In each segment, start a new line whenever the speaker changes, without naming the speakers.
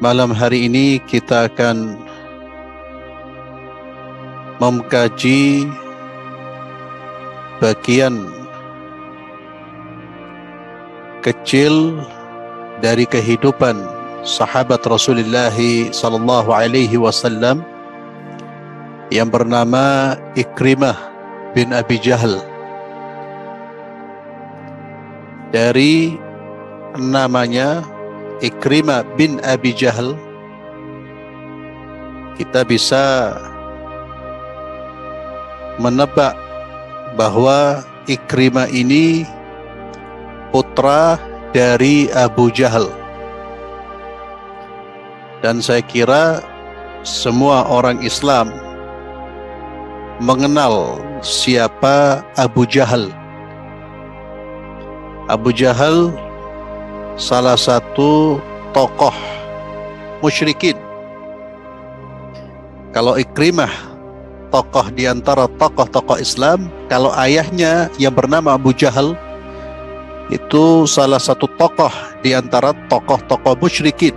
Malam hari ini kita akan mengkaji bagian kecil dari kehidupan sahabat Rasulullah sallallahu alaihi wasallam yang bernama Ikrimah bin Abi Jahal. Dari namanya Ikrimah bin Abi Jahal, kita bisa menebak bahwa Ikrimah ini putra dari Abu Jahal. Dan saya kira semua orang Islam mengenal siapa Abu Jahal. Abu Jahal salah satu tokoh musyrikin. Kalau Ikrimah tokoh di antara tokoh-tokoh Islam, kalau ayahnya yang bernama Abu Jahal itu salah satu tokoh di antara tokoh-tokoh musyrikin.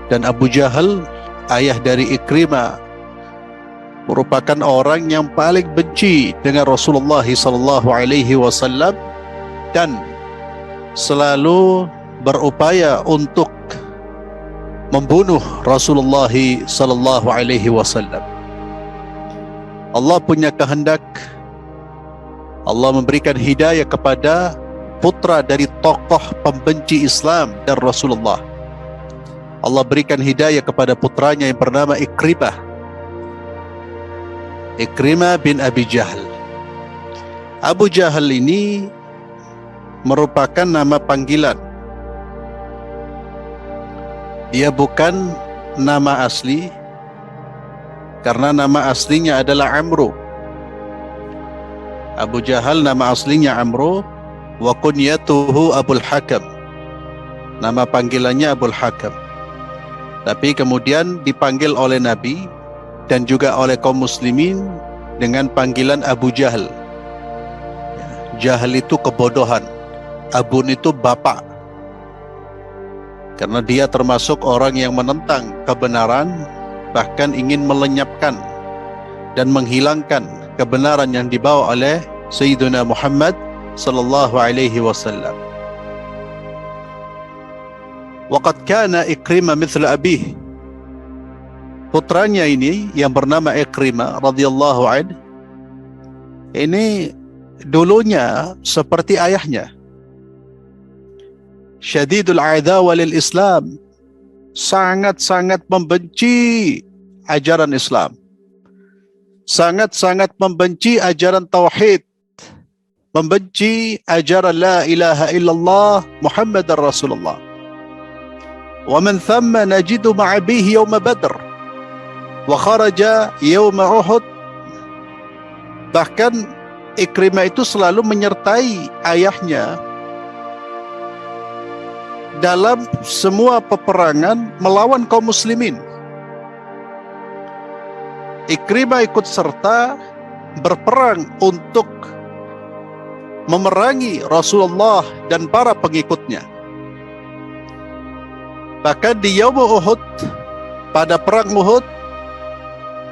Dan Abu Jahal, ayah dari Ikrimah, merupakan orang yang paling benci dengan Rasulullah SAW dan selalu berupaya untuk membunuh Rasulullah SAW. Allah punya kehendak, Allah memberikan hidayah kepada putra dari tokoh pembenci Islam dan Rasulullah. Allah berikan hidayah kepada putranya yang bernama Ikrimah bin Abi Jahal. Abu Jahal ini merupakan nama panggilan. Dia bukan nama asli, karena nama aslinya adalah Amru. Abu Jahal nama aslinya Amru, wa kunyatuhu Abul Hakam. Nama panggilannya Abul Hakam. Tapi kemudian dipanggil oleh Nabi dan juga oleh kaum muslimin dengan panggilan Abu Jahal. Jahal itu kebodohan, Abun itu bapak. Karena dia termasuk orang yang menentang kebenaran, bahkan ingin melenyapkan dan menghilangkan kebenaran yang dibawa oleh Sayyidina Muhammad sallallahu alaihi wasallam. Waqad kana Ikrimah mithla abih. Putranya ini yang bernama Ikrimah radhiyallahu anhu ini dulunya seperti ayahnya. Syadidul adawa lil Islam, sangat-sangat membenci ajaran Islam, sangat-sangat membenci ajaran tauhid, membenci ajaran la ilaha illallah Muhammadar Rasulullah. Wa man thamma najidu ma'a bihi yawma Badr wa kharaja yawma Uhud. Bahkan Ikrimah itu selalu menyertai ayahnya dalam semua peperangan melawan kaum muslimin. Ikrimah ikut serta berperang untuk memerangi Rasulullah dan para pengikutnya. Bahkan di Yaum Uhud, pada perang Uhud,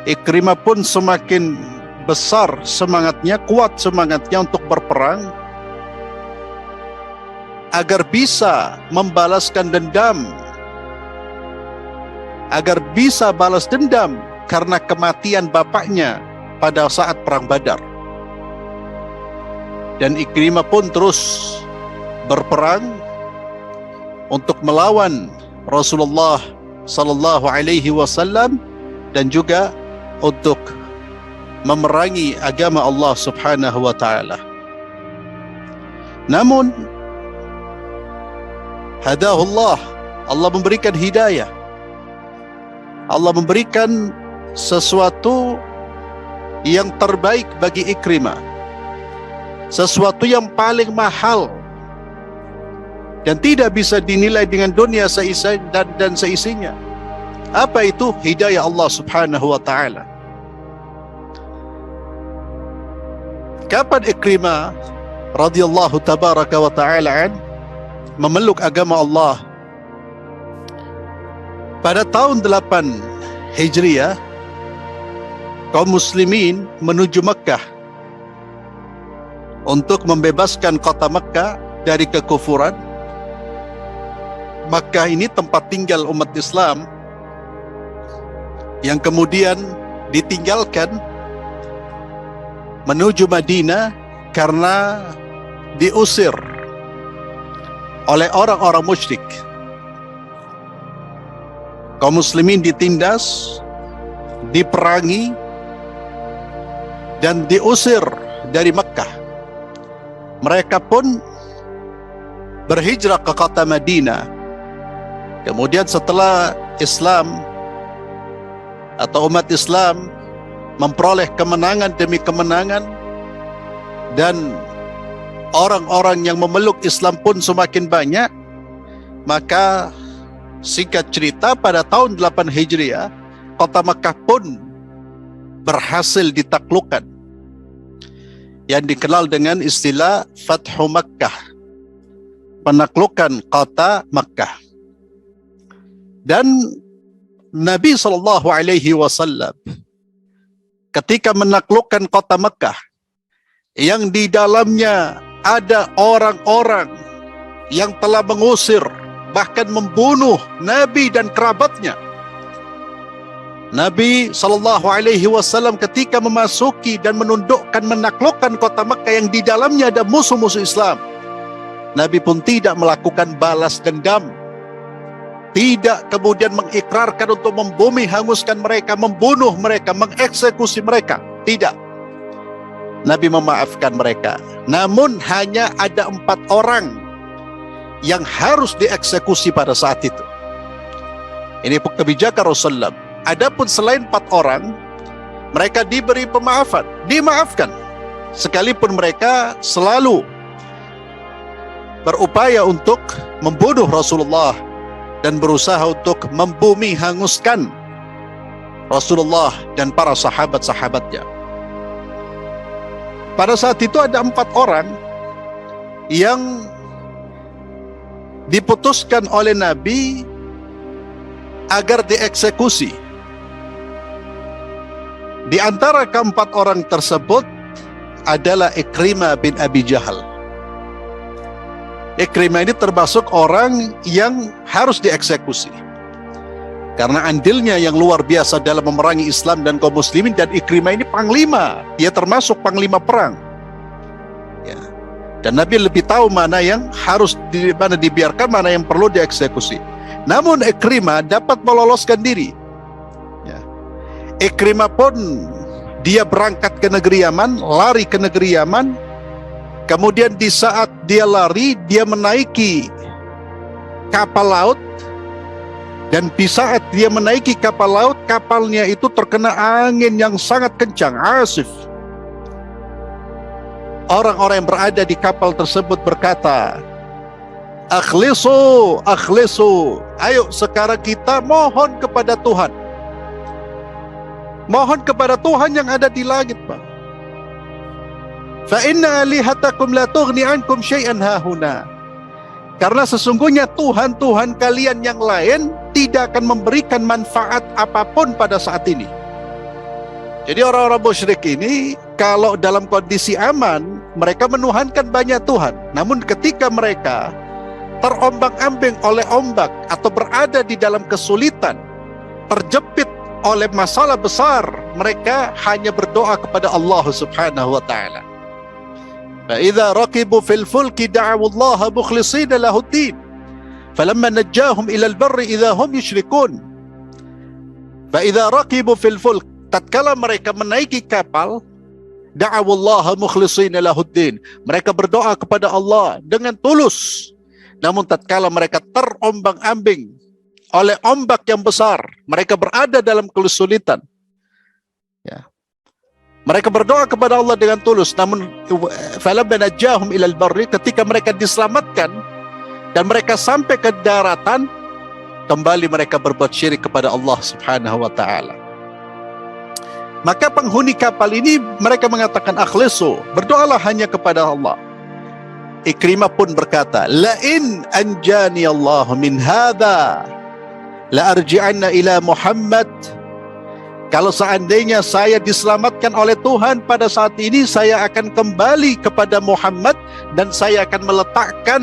Ikrimah pun semakin besar semangatnya, kuat semangatnya untuk berperang agar bisa membalaskan dendam, agar bisa balas dendam karena kematian bapaknya pada saat perang Badar. Dan Ikrimah pun terus berperang untuk melawan Rasulullah sallallahu alaihi wasallam dan juga untuk memerangi agama Allah Subhanahu wa taala. Namun hadahullah, Allah memberikan hidayah. Allah memberikan sesuatu yang terbaik bagi Ikrimah, sesuatu yang paling mahal dan tidak bisa dinilai dengan dunia dan seisinya. Apa itu? Hidayah Allah Subhanahu wa taala. Kapan Ikrimah radhiyallahu tabaraka wa ta'ala memeluk agama Allah? Pada tahun 8 Hijriah, kaum muslimin menuju Mekkah untuk membebaskan kota Mekkah dari kekufuran. Mekkah ini tempat tinggal umat Islam yang kemudian ditinggalkan menuju Madinah karena diusir oleh orang-orang musyrik. Kaum muslimin ditindas, diperangi, dan diusir dari Mekkah. Mereka pun berhijrah ke kota Madinah. Kemudian setelah Islam atau umat Islam memperoleh kemenangan demi kemenangan, dan orang-orang yang memeluk Islam pun semakin banyak, maka singkat cerita pada tahun 8 Hijriah, kota Makkah pun berhasil ditaklukkan, yang dikenal dengan istilah Fathu Makkah, penaklukan kota Makkah. Dan Nabi SAW ketika menaklukkan kota Makkah, yang di dalamnya ada orang-orang yang telah mengusir, bahkan membunuh Nabi dan kerabatnya. Nabi SAW ketika memasuki dan menundukkan, menaklukkan kota Makkah yang di dalamnya ada musuh-musuh Islam, Nabi pun tidak melakukan balas dendam, tidak kemudian mengikrarkan untuk membumi hanguskan mereka, membunuh mereka, mengeksekusi mereka. Tidak. Nabi memaafkan mereka. Namun hanya ada 4 orang yang harus dieksekusi pada saat itu. Ini kebijakan Rasulullah. Adapun selain 4 orang, mereka diberi pemaafan, dimaafkan, sekalipun mereka selalu berupaya untuk membunuh Rasulullah dan berusaha untuk membumi hanguskan Rasulullah dan para sahabat-sahabatnya. Pada saat itu ada 4 orang yang diputuskan oleh Nabi agar dieksekusi. Di antara keempat orang tersebut adalah Ikrimah bin Abi Jahal. Ikrimah ini termasuk orang yang harus dieksekusi karena andilnya yang luar biasa dalam memerangi Islam dan kaum muslimin. Dan Ikrimah ini panglima, dia termasuk panglima perang ya. Dan Nabi lebih tahu mana yang harus mana dibiarkan, mana yang perlu dieksekusi. Namun Ikrimah dapat meloloskan diri ya. Ikrimah pun dia berangkat ke negeri Yaman, lari ke negeri Yaman. Kemudian di saat dia lari, dia menaiki kapal laut. Dan di saat dia menaiki kapal laut, kapalnya itu terkena angin yang sangat kencang, asif. Orang-orang yang berada di kapal tersebut berkata, "Akhlisu, akhlisu. Ayo sekarang kita mohon kepada Tuhan. Mohon kepada Tuhan yang ada di langit, Pak. Fa inna alihatakum la tughni ankum syai'an hahuna." Karena sesungguhnya Tuhan-Tuhan kalian yang lain tidak akan memberikan manfaat apapun pada saat ini. Jadi orang-orang musyrik ini kalau dalam kondisi aman, mereka menuhankan banyak Tuhan. Namun ketika mereka terombang-ambing oleh ombak atau berada di dalam kesulitan, terjepit oleh masalah besar, mereka hanya berdoa kepada Allah Subhanahu wa taala. فَإِذَا رَكِبُوا فِي الْفُلْكِ دَعَوُا اللَّهَ مُخْلِصِينَ لَهُ الدِّينَ فَلَمَّا نَجَّاهُمْ إِلَى الْبَرِّ إِذَا هُمْ يُشْرِكُونَ. فَإِذَا رَكِبُوا فِي الْفُلْكِ, tatkala mereka menaiki kapal, دَعَوُا اللَّهَ مُخْلِصِينَ لَهُ الدِّينَ, mereka berdoa kepada Allah dengan tulus. Namun tatkala mereka terombang-ambing oleh ombak yang besar, mereka berada dalam kesulitan ya, mereka berdoa kepada Allah dengan tulus. Namun falamma najjahum ilal barri, ketika mereka diselamatkan dan mereka sampai ke daratan, kembali mereka berbuat syirik kepada Allah Subhanahu wa taala. Maka penghuni kapal ini mereka mengatakan, akhlisu, berdoalah hanya kepada Allah. Ikrimah pun berkata, la in anjani Allah min hadha la arji'anna ila Muhammad. Kalau seandainya saya diselamatkan oleh Tuhan pada saat ini, saya akan kembali kepada Muhammad dan saya akan meletakkan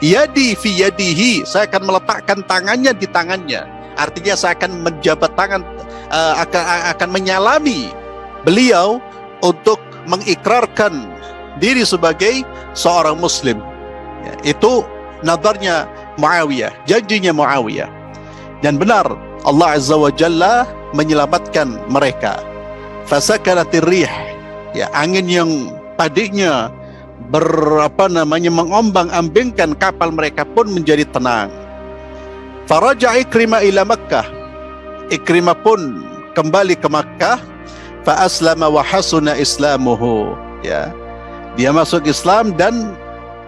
yadi fi yadihi, saya akan meletakkan tangannya di tangannya. Artinya saya akan menjabat tangan, akan menyalami beliau untuk mengikrarkan diri sebagai seorang muslim. Ya, itu nadarnya Muawiyah, janjinya Muawiyah. Dan benar, Allah Azza wa Jalla menyelamatkan mereka. Fasakanatir rih, ya, angin yang tadinya mengombang-ambingkan kapal mereka pun menjadi tenang. Faraja Ikrimah ila Makkah, Ikrimah pun kembali ke Makkah. Fa aslama wa hasuna islamuhu, ya, dia masuk Islam dan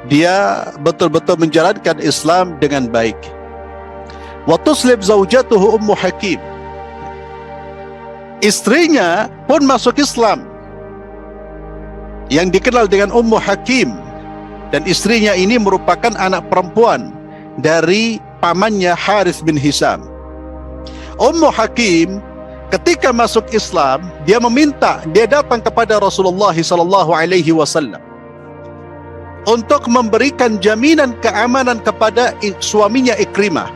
dia betul-betul menjalankan Islam dengan baik. Wa tuslim zaujatuhu Ummu Hakim, istrinya pun masuk Islam, yang dikenal dengan Ummu Hakim. Dan istrinya ini merupakan anak perempuan dari pamannya Harith bin Hisam. Ummu Hakim ketika masuk Islam, dia datang kepada Rasulullah SAW untuk memberikan jaminan keamanan kepada suaminya Ikrimah.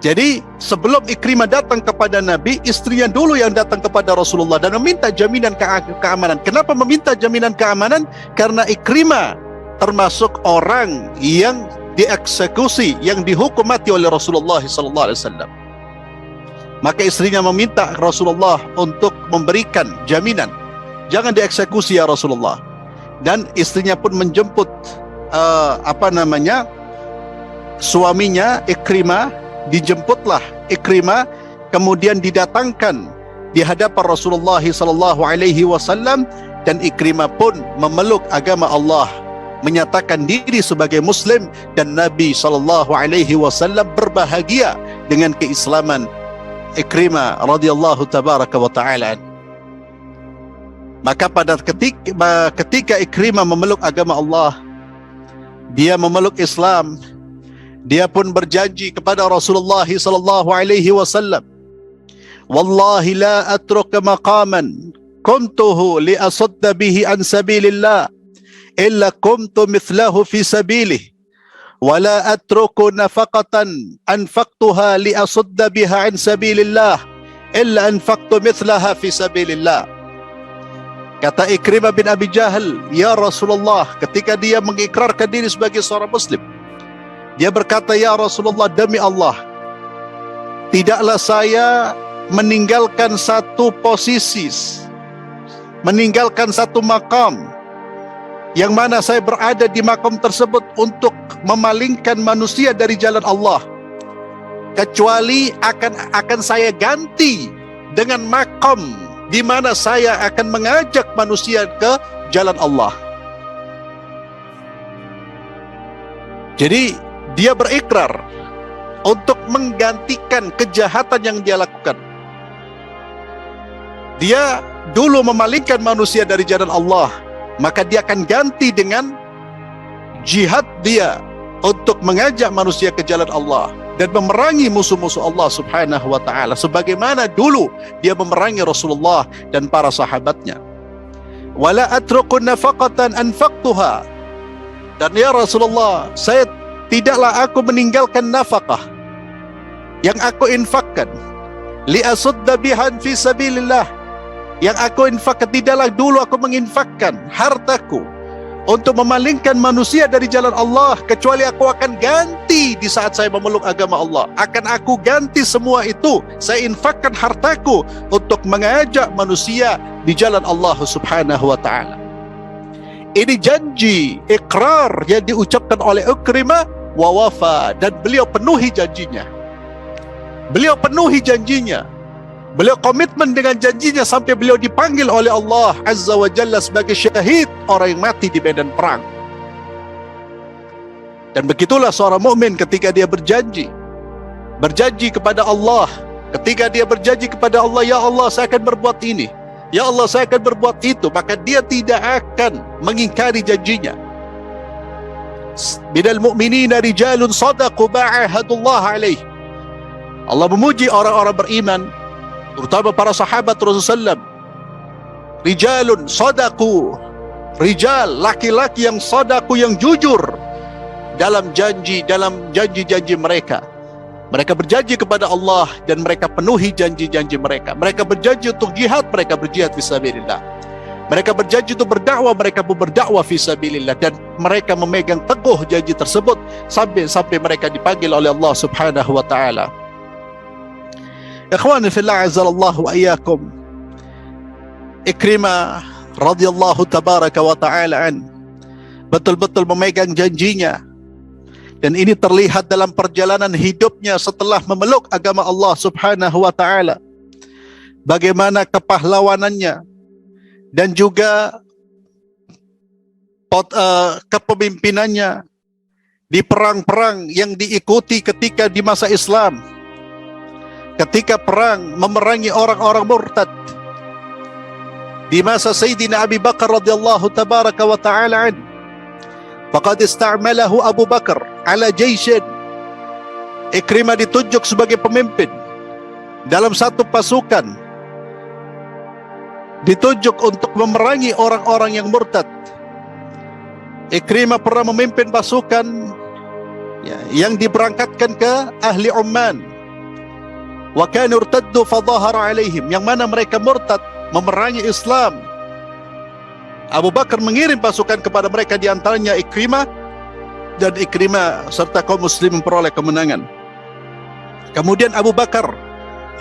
Jadi sebelum Ikrimah datang kepada Nabi, istrinya dulu yang datang kepada Rasulullah dan meminta jaminan keamanan. Kenapa meminta jaminan keamanan? Karena Ikrimah termasuk orang yang dieksekusi, yang dihukum mati oleh Rasulullah SAW. Maka istrinya meminta Rasulullah untuk memberikan jaminan, jangan dieksekusi ya Rasulullah. Dan istrinya pun menjemput suaminya Ikrimah. Dijemputlah Ikrimah, kemudian didatangkan di hadapan Rasulullah SAW, dan Ikrimah pun memeluk agama Allah, menyatakan diri sebagai Muslim, dan Nabi SAW berbahagia dengan keislaman Ikrimah radhiyallahu tabaraka wa ta'ala. Maka pada ketika Ikrimah memeluk agama Allah, dia memeluk Islam, dia pun berjanji kepada Rasulullah SAW, "Wallahi la atruka maqaman kuntuhu li asadda bihi an sabilillah illa kuntu mithlahu fi sabilih, wa la atruku nafaqatan anfaqtuha li asadda biha an sabilillah illa anfaqtu mithlaha fi sabilillah." Kata Ikrimah bin Abi Jahal, "Ya Rasulullah," ketika dia mengikrarkan diri sebagai seorang Muslim, dia berkata, "Ya Rasulullah, demi Allah, tidaklah saya meninggalkan satu posisi, meninggalkan satu makam, yang mana saya berada di makam tersebut untuk memalingkan manusia dari jalan Allah, kecuali akan saya ganti dengan makam di mana saya akan mengajak manusia ke jalan Allah." Jadi dia berikrar untuk menggantikan kejahatan yang dia lakukan. Dia dulu memalingkan manusia dari jalan Allah, maka dia akan ganti dengan jihad dia untuk mengajak manusia ke jalan Allah dan memerangi musuh-musuh Allah Subhanahu wa ta'ala, sebagaimana dulu dia memerangi Rasulullah dan para sahabatnya. "Wala atruku nafaqatan anfaqtuha," dan ya Rasulullah, tidaklah aku meninggalkan nafkah yang aku infakkan, li asudda bihan fi sabilillah, yang aku infakkan, tidaklah dulu aku menginfakkan hartaku untuk memalingkan manusia dari jalan Allah, kecuali aku akan ganti di saat saya memeluk agama Allah. Akan aku ganti semua itu, saya infakkan hartaku untuk mengajak manusia di jalan Allah Subhanahu wa ta'ala. Ini janji, ikrar yang diucapkan oleh Ikrimah, wa wafa, dan beliau penuhi janjinya. Beliau penuhi janjinya. Beliau komitmen dengan janjinya sampai beliau dipanggil oleh Allah Azza wa Jalla sebagai syahid, orang yang mati di medan perang. Dan begitulah seorang mukmin ketika dia berjanji kepada Allah. Ketika dia berjanji kepada Allah, "Ya Allah, saya akan berbuat ini. Ya Allah, saya akan berbuat itu," maka dia tidak akan mengingkari janjinya. minal mu'minina rijalun sadaqu ma'ahadullah alaih. Allah memuji orang-orang beriman, terutama para sahabat Rasulullah SAW. Rijalun sadaqu, rijal, laki-laki yang sadaku, yang jujur dalam janji-janji mereka. Mereka berjanji kepada Allah dan mereka penuhi janji-janji mereka. Mereka berjanji untuk jihad, mereka berjihad fisabilillah. Mereka berjanji untuk berdakwah, mereka berdakwah fisabilillah, dan mereka memegang teguh janji tersebut sampai mereka dipanggil oleh Allah Subhanahu wa taala. Ikhwani fillah, azzalallahu wa iyyakum. Ikrimah radhiyallahu tabaraka wa ta'ala an betul-betul memegang janjinya, dan ini terlihat dalam perjalanan hidupnya setelah memeluk agama Allah Subhanahu wa ta'ala. Bagaimana kepahlawanannya dan juga kepemimpinannya di perang-perang yang diikuti ketika di masa Islam, ketika perang memerangi orang-orang murtad di masa Sayyidina Abi Bakar radhiyallahu tabaraka wa ta'ala an. Faqad ista'malahu Abu Bakar ala jaishin. Ikrimah ditunjuk sebagai pemimpin dalam satu pasukan, ditunjuk untuk memerangi orang-orang yang murtad. Ikrimah pernah memimpin pasukan yang diberangkatkan ke ahli Umman. Wa kanu irtaddu fadhahara alaihim, yang mana mereka murtad memerangi Islam. Abu Bakar mengirim pasukan kepada mereka, di antaranya Ikrimah, dan Ikrimah serta kaum muslim memperoleh kemenangan. Kemudian Abu Bakar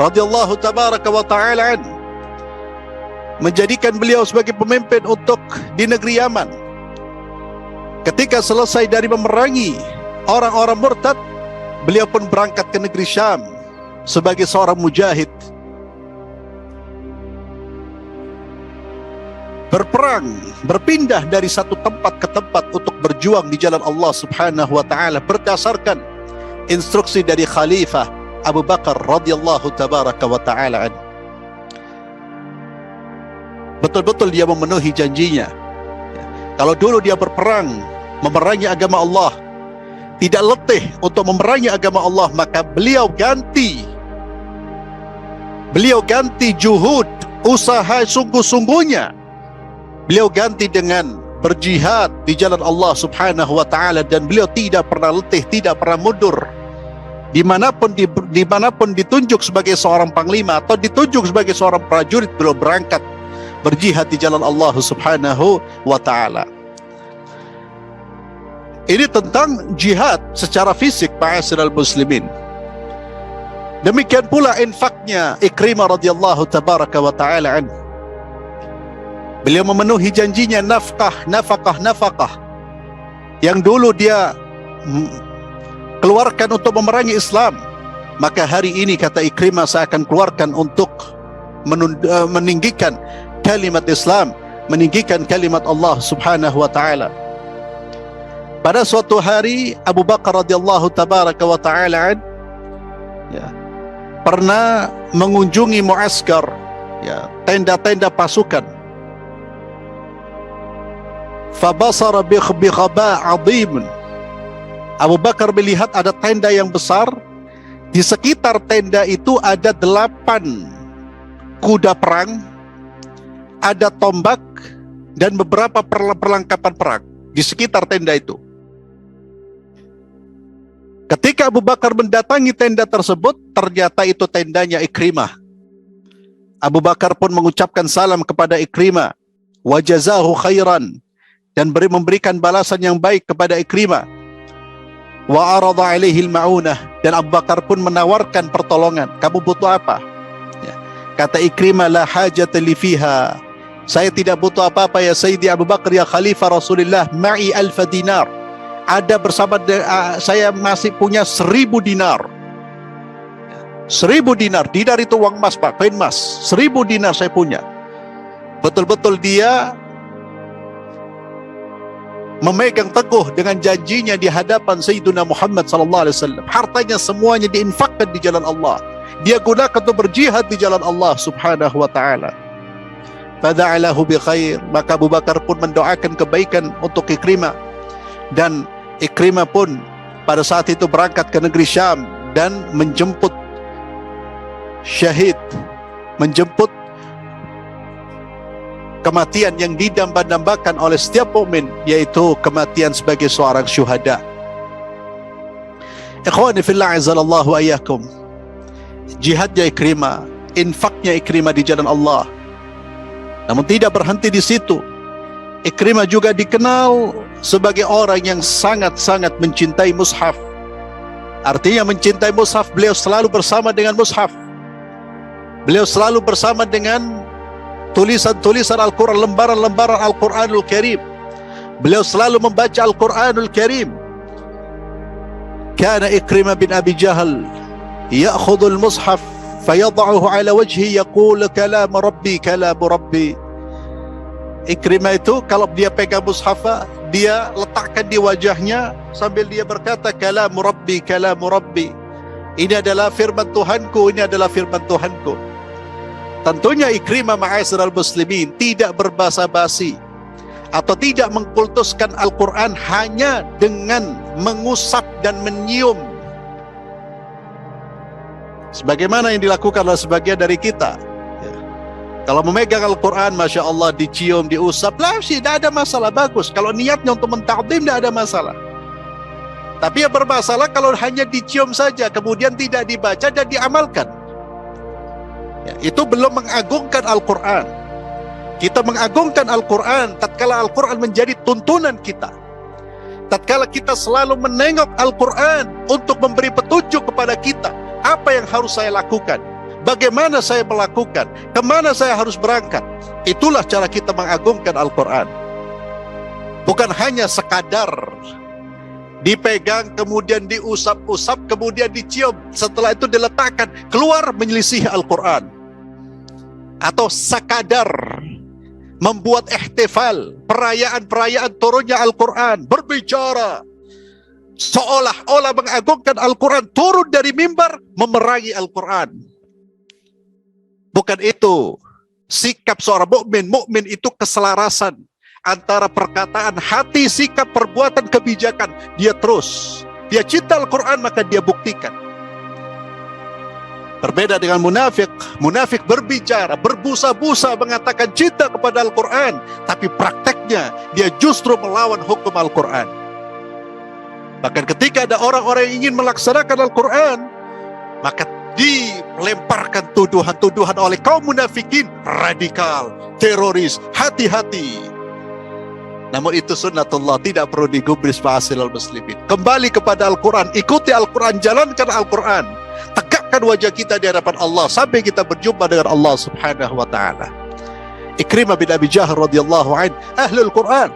radhiyallahu tabaraka wa ta'ala menjadikan beliau sebagai pemimpin untuk di negeri Yaman. Ketika selesai dari memerangi orang-orang murtad, beliau pun berangkat ke negeri Syam sebagai seorang mujahid, berperang, berpindah dari satu tempat ke tempat untuk berjuang di jalan Allah Subhanahu wa taala berdasarkan instruksi dari Khalifah Abu Bakar radhiyallahu tabaraka wa taala. Betul-betul dia memenuhi janjinya. Kalau dulu dia berperang memerangi agama Allah, tidak letih untuk memerangi agama Allah, maka beliau ganti juhud, usaha sungguh-sungguhnya. Beliau ganti dengan berjihad di jalan Allah Subhanahu wa ta'ala, dan beliau tidak pernah letih, tidak pernah mundur. Dimanapun ditunjuk sebagai seorang panglima atau ditunjuk sebagai seorang prajurit, beliau berangkat berjihad di jalan Allah Subhanahu wa ta'ala. Ini tentang jihad secara fisik, ma'asyiral muslimin. Demikian pula infaknya Ikrimah radhiyallahu tabaraka wa ta'ala anhu. Beliau memenuhi janjinya nafkah. Yang dulu dia keluarkan untuk memerangi Islam, maka hari ini kata Ikrimah, saya akan keluarkan untuk meninggikan kalimat Islam, meninggikan kalimat Allah Subhanahu wa ta'ala. Pada suatu hari Abu Bakar radhiyallahu tabaraka wa ta'ala pernah mengunjungi muaskar, tenda-tenda pasukan. Fabasara bi khaba' 'azim. Abu Bakar melihat ada tenda yang besar. Di sekitar tenda itu ada 8 kuda perang, ada tombak dan beberapa perlengkapan perang di sekitar tenda itu. Ketika Abu Bakar mendatangi tenda tersebut, ternyata itu tendanya Ikrimah. Abu Bakar pun mengucapkan salam kepada Ikrimah, wa jazahu khairan, dan memberikan balasan yang baik kepada Ikrimah. Wa arada alaihi al-ma'unah, dan Abu Bakar pun menawarkan pertolongan. Kamu butuh apa? Kata Ikrimah, la hajata li fiha. Saya tidak butuh apa-apa ya Sayyidi Abu Bakar, ya Khalifah Rasulullah. Ma'i 1000 dinar. Ada bersama saya masih punya 1000 dinar. 1000 dinar. Dinar itu uang emas, Pak, koin emas. 1000 dinar saya punya. Betul-betul dia memegang teguh dengan janjinya di hadapan Sayyidina Muhammad sallallahu alaihi wasallam. Hartanya semuanya diinfakkan di jalan Allah. Dia gunakan untuk berjihad di jalan Allah Subhanahu wa taala. Fada'alahu bi khair, maka Abu Bakar pun mendoakan kebaikan untuk Ikrimah, dan Ikrimah pun pada saat itu berangkat ke negeri Syam dan menjemput syahid, menjemput kematian yang didamba-dambakan oleh setiap mukmin, yaitu kematian sebagai seorang syuhada. Ikhwani fillah azzalallahu ayyakum, jihadnya Ikrimah, infaknya Ikrimah di jalan Allah. Namun tidak berhenti di situ. Ikrimah juga dikenal sebagai orang yang sangat-sangat mencintai mushaf. Artinya mencintai mushaf, beliau selalu bersama dengan mushaf. Beliau selalu bersama dengan tulisan-tulisan Al-Quran, lembaran-lembaran Al-Quranul Karim. Beliau selalu membaca Al-Quranul Karim. Kana Ikrimah bin Abi Jahal ya'khudul mushaf fayada'uhu ala wajhi yaqulu kalam Rabbi, kalam Rabbi. Ikrimah itu kalau dia pegang mushaf, dia letakkan di wajahnya sambil dia berkata kalam Rabbi, kalam Rabbi. Ini adalah firman Tuhanku, ini adalah firman Tuhanku. Tentunya Ikrimah ma'asyiral muslimin tidak berbasa-basi atau tidak mengkultuskan Al-Quran hanya dengan mengusap dan menyium sebagaimana yang dilakukan oleh sebagian dari kita. Kalau memegang Al-Quran, Masya Allah, dicium, diusap, lah sih, tidak ada masalah, bagus. Kalau niatnya untuk mentakdim, tidak ada masalah. Tapi yang bermasalah kalau hanya dicium saja, kemudian tidak dibaca dan diamalkan. Itu belum mengagungkan Al-Quran. Kita mengagungkan Al-Quran tatkala Al-Quran menjadi tuntunan kita, tatkala kita selalu menengok Al-Quran untuk memberi petunjuk kepada kita. Apa yang harus saya lakukan? Bagaimana saya melakukan? Kemana saya harus berangkat? Itulah cara kita mengagungkan Al-Quran. Bukan hanya sekadar dipegang, kemudian diusap-usap, kemudian dicium, setelah itu diletakkan, keluar menyelisih Al-Quran. Atau sekadar membuat ihtifal, perayaan-perayaan turunnya Al-Quran, berbicara seolah-olah mengagungkan Al-Quran, turun dari mimbar memerangi Al-Quran. Bukan itu sikap seorang mukmin. Mukmin itu keselarasan antara perkataan, hati, sikap, perbuatan, kebijakan. Dia cinta Al-Quran, maka dia buktikan. Berbeda dengan munafik. Munafik berbicara, berbusa-busa mengatakan cinta kepada Al-Quran, tapi prakteknya dia justru melawan hukum Al-Quran. Bahkan ketika ada orang-orang yang ingin melaksanakan Al-Quran, maka dilemparkan tuduhan-tuduhan oleh kaum munafikin, radikal, teroris, hati-hati. Namun itu sunnatullah, tidak perlu digubris ma'asyiral muslimin. Kembali kepada Al-Quran, ikuti Al-Quran, jalankan Al-Quran, tegakkan wajah kita di hadapan Allah sampai kita berjumpa dengan Allah Subhanahu wa ta'ala. Ikrimah bin Abi Jahal radhiyallahu anhu ahlul Quran,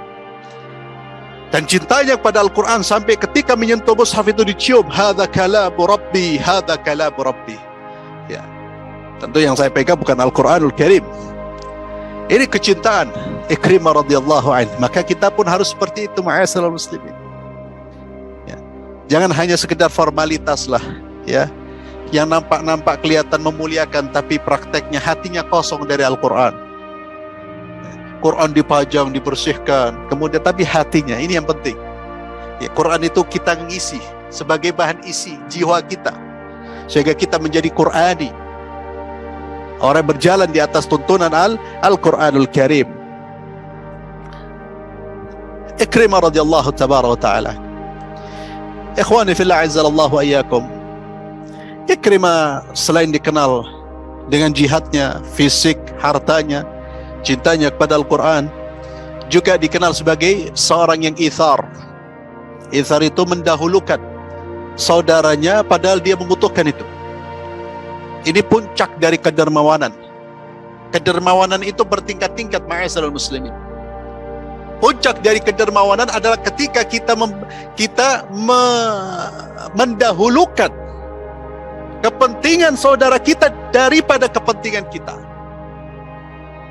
dan cintanya kepada Al-Quran sampai ketika menyentuh mushaf itu dicium, hadza kalamu Rabbi, hadza kalamu Rabbi. Ya, tentu yang saya pegang bukan Al-Quranul Karim. Ini kecintaan Ikrimah radhiyallahu anhu. Maka kita pun harus seperti itu ma'asyiral muslimin. Ya. Jangan hanya sekedar formalitas lah, ya, yang nampak-nampak kelihatan memuliakan, tapi prakteknya hatinya kosong dari Al-Quran. Quran dipajang, dibersihkan, kemudian tapi hatinya, ini yang penting. Ya, Quran itu kita ngisi sebagai bahan isi jiwa kita, sehingga kita menjadi Qurani, orang berjalan di atas tuntunan Al-Quranul Karim. Ikrimah radhiyallahu tabaraka wa ta'ala. Ikhwani fillah azzallahu ayyakum. Ikrimah selain dikenal dengan jihadnya, fisik, hartanya, cintanya kepada Al-Quran, juga dikenal sebagai seorang yang ithar. Ithar itu mendahulukan saudaranya padahal dia membutuhkan itu. Ini puncak dari kedermawanan. Kedermawanan itu bertingkat-tingkat ma'asyiral muslimin. Puncak dari kedermawanan adalah ketika kita mendahulukan kepentingan saudara kita daripada kepentingan kita.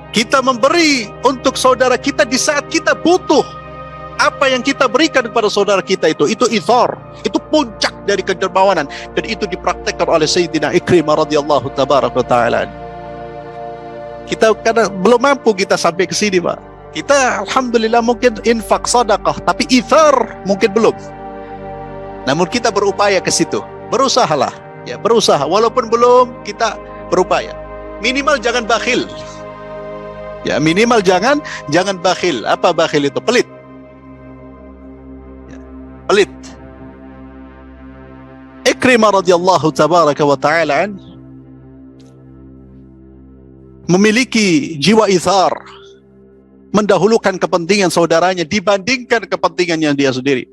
Kita memberi untuk saudara kita di saat kita butuh. Apa yang kita berikan kepada saudara kita itu ithar, itu puncak dari kedermawanan, dan itu dipraktekkan oleh Sayyidina Ikrimah radhiyallahu tabaraka ta'ala. Kita karena belum mampu kita sampai ke sini, Pak. Kita alhamdulillah mungkin infak sedekah, tapi ithar mungkin belum. Namun kita berupaya ke situ. Berusahalah, ya, berusaha. Walaupun belum, kita berupaya. Minimal jangan bakhil. Ya, minimal jangan bakhil. Apa bakhil itu? Pelit. Ya, pelit. Ikrimah radhiyallahu tabaraka wa ta'ala memiliki jiwa ithar, mendahulukan kepentingan saudaranya dibandingkan kepentingan yang dia sendiri.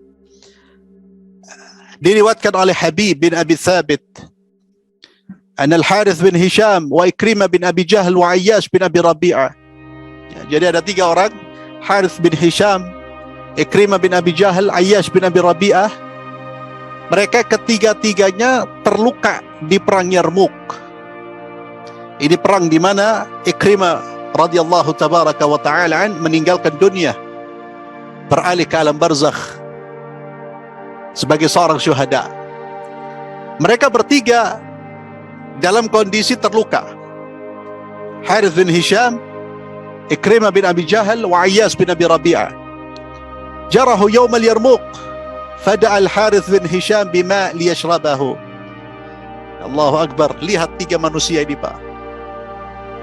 Diriwayatkan oleh Habib bin Abi Thabit, Al-Harith bin Hisham wa Ikrimah bin Abi Jahl wa Ayyash bin Abi Rabi'ah. Ya, jadi ada 3 orang, Harith bin Hisham, Ikrimah bin Abi Jahl, Ayyash bin Abi Rabi'ah. Mereka ketiga-tiganya terluka di perang Yarmuk. Ini perang di mana Ikrimah radhiyallahu tabaraka wa ta'ala meninggalkan dunia, beralih ke alam barzakh sebagai seorang syuhada. Mereka bertiga dalam kondisi terluka. Harith bin Hisham, Ikrimah bin Abi Jahl, wa Ayyash bin Abi Rabi'ah. Jarahu yawm al-Yarmuk, fada'a al-Harith bin Hisham bima liyashrabahu. Allahu Akbar. Lihat 3 manusia ini, Pak.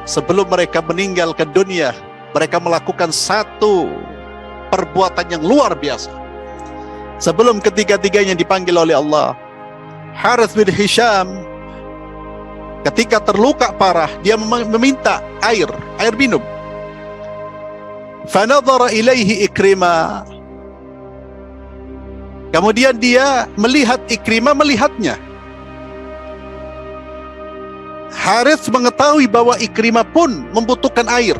Sebelum mereka meninggalkan dunia, mereka melakukan satu perbuatan yang luar biasa. Sebelum ketiga-tiganya dipanggil oleh Allah, Harith bin Hisham ketika terluka parah, dia meminta air minum. Fanadhara ilaihi Ikrimah. Kemudian dia melihat Ikrimah melihatnya. Harith mengetahui bahwa Ikrimah pun membutuhkan air.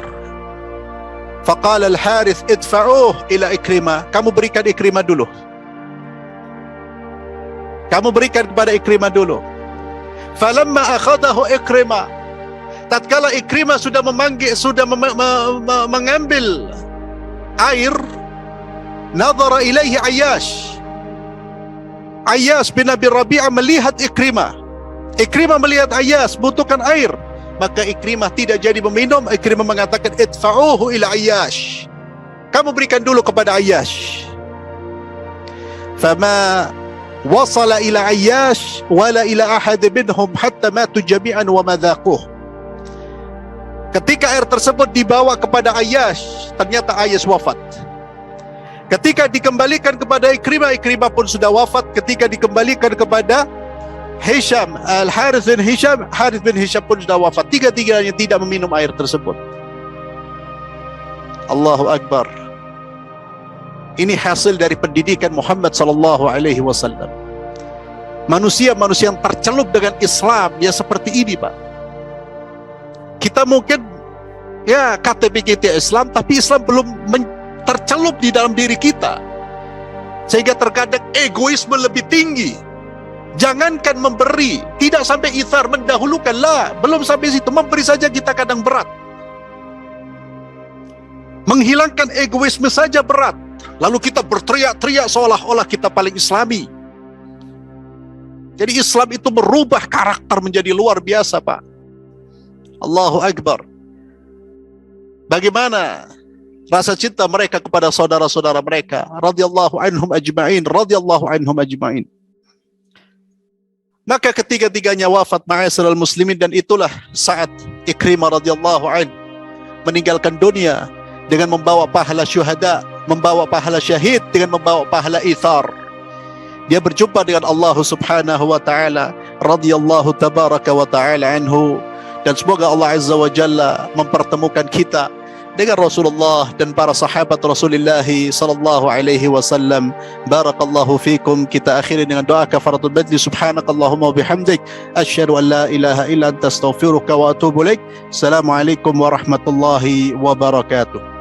Faqala al-Harith idfa'uh ila Ikrimah. Kamu berikan Ikrimah dulu. Kamu berikan kepada Ikrimah dulu. Falamma akhadahu Ikrimah, tatkala Ikrimah sudah mengambil air, nadhara ilaihi Ayyash. Ayyash bin Abi Rabi'ah melihat Ikrimah. Ikrimah melihat Ayyash butuhkan air, maka Ikrimah tidak jadi meminum. Ikrimah mengatakan idfa'uhu ila Ayyash. Kamu berikan dulu kepada Ayyash. Fama wasala ila Ayyash wala ila ahad minhum hatta matu jami'an wa madhaquh. Ketika air tersebut dibawa kepada Ayyash, ternyata Ayyash wafat. Ketika dikembalikan kepada Ikrimah, Ikrimah pun sudah wafat. Ketika dikembalikan kepada Hisham, Al-Harith bin Hisham, Harith bin Hisham pun sudah wafat. Tiga-tiganya tidak meminum air tersebut. Allahu Akbar. Ini hasil dari pendidikan Muhammad sallallahu alaihi wasallam. Manusia-manusia yang tercelup dengan Islam ya seperti ini, Pak. Kita mungkin ya KTP kita Islam, tapi Islam belum tercelup di dalam diri kita, sehingga terkadang egoisme lebih tinggi. Jangankan memberi, tidak sampai ithar, mendahulukan lah, belum sampai situ, memberi saja kita kadang berat. Menghilangkan egoisme saja berat. Lalu kita berteriak-teriak seolah-olah kita paling Islami. Jadi Islam itu merubah karakter menjadi luar biasa, Pak. Allahu Akbar. Bagaimana rasa cinta mereka kepada saudara-saudara mereka, radhiyallahu anhum ajma'in, radhiyallahu anhum ajma'in. Maka ketiga-tiganya wafat, ma'asyiral muslimin, dan itulah saat Ikrimah radhiyallahu anhu meninggalkan dunia dengan membawa pahala syuhada, membawa pahala syahid, dengan membawa pahala ithar. Dia berjumpa dengan Allah subhanahu wa ta'ala, radhiyallahu tabaraka wa ta'ala anhu. Dan semoga Allah azza wa jalla mempertemukan kita dengan Rasulullah dan para sahabat Rasulullah sallallahu alaihi wasallam. Barakallahu fikum. Kita akhiri dengan doa kafaratul majlis. Subhanakallahumma wa bihamdik, asyhadu an la ilaha illa anta astaghfiruka wa atubu ilaik. Assalamualaikum warahmatullahi wabarakatuh.